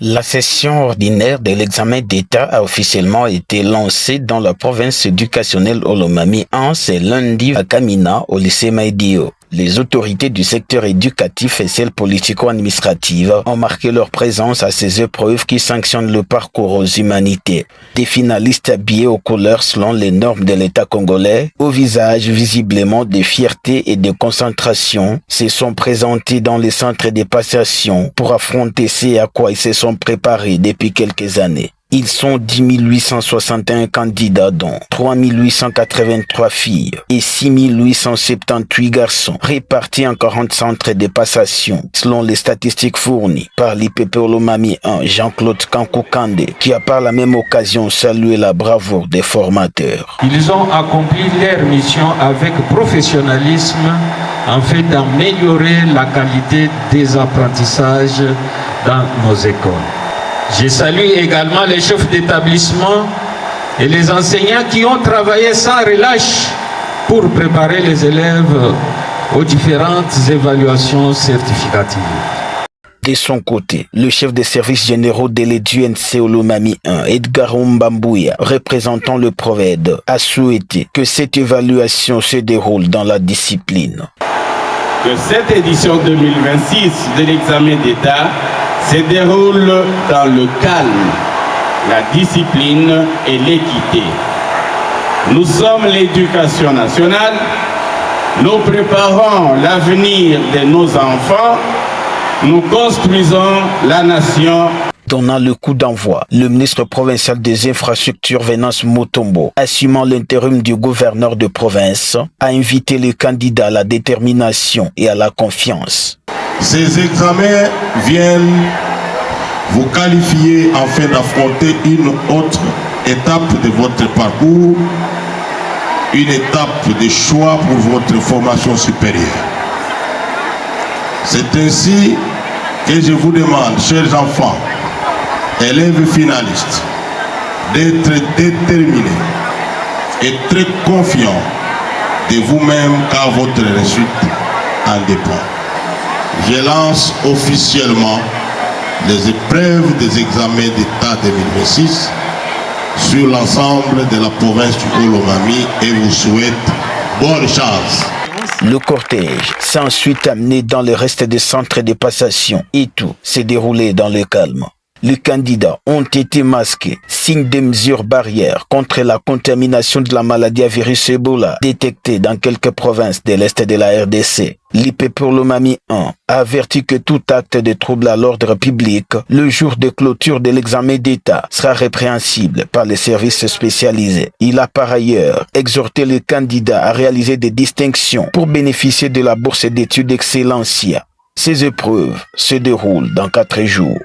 La session ordinaire de l'examen d'État a officiellement été lancée dans la province éducationnelle Olomami ce lundi à Kamina au lycée Maïdio. Les autorités du secteur éducatif et celles politico-administratives ont marqué leur présence à ces épreuves qui sanctionnent le parcours aux humanités. Des finalistes habillés aux couleurs selon les normes de l'État congolais, au visage visiblement de fierté et de concentration, se sont présentés dans les centres de passation pour affronter ce à quoi ils se sont préparés depuis quelques années. Ils sont 10 861 candidats dont 3 883 filles et 6 878 garçons répartis en 40 centres de passation selon les statistiques fournies par l'IPP Olomami 1 Jean-Claude Kankoukande qui a par la même occasion salué la bravoure des formateurs. Ils ont accompli leur mission avec professionnalisme afin d'améliorer la qualité des apprentissages dans nos écoles. Je salue également les chefs d'établissement et les enseignants qui ont travaillé sans relâche pour préparer les élèves aux différentes évaluations certificatives. De son côté, le chef des services généraux de l'EDUNC Olomami 1, Edgar Mbambouya, représentant le PROVED, a souhaité que cette évaluation se déroule dans la discipline. Que cette édition 2026 de l'examen d'État se déroule dans le calme, la discipline et l'équité. Nous sommes l'éducation nationale, nous préparons l'avenir de nos enfants, nous construisons la nation. Donnant le coup d'envoi, le ministre provincial des infrastructures Venance Motombo, assumant l'intérim du gouverneur de province, a invité les candidats à la détermination et à la confiance. Ces examens viennent vous qualifier afin d'affronter une autre étape de votre parcours, une étape de choix pour votre formation supérieure. C'est ainsi que je vous demande, chers enfants, élèves finalistes, d'être déterminés et très confiants de vous-même car votre réussite en dépend. Je lance officiellement les épreuves des examens d'État 2026 sur l'ensemble de la province du Olomami et vous souhaite bonne chance. Le cortège s'est ensuite amené dans le reste des centres de passation et tout s'est déroulé dans le calme. Les candidats ont été masqués, signe des mesures barrières contre la contamination de la maladie à virus Ebola détectée dans quelques provinces de l'Est de la RDC. L'IPP Olomami 1 a averti que tout acte de trouble à l'ordre public le jour de clôture de l'examen d'État sera répréhensible par les services spécialisés. Il a par ailleurs exhorté les candidats à réaliser des distinctions pour bénéficier de la bourse d'études Excellencia. Ces épreuves se déroulent dans 4 jours.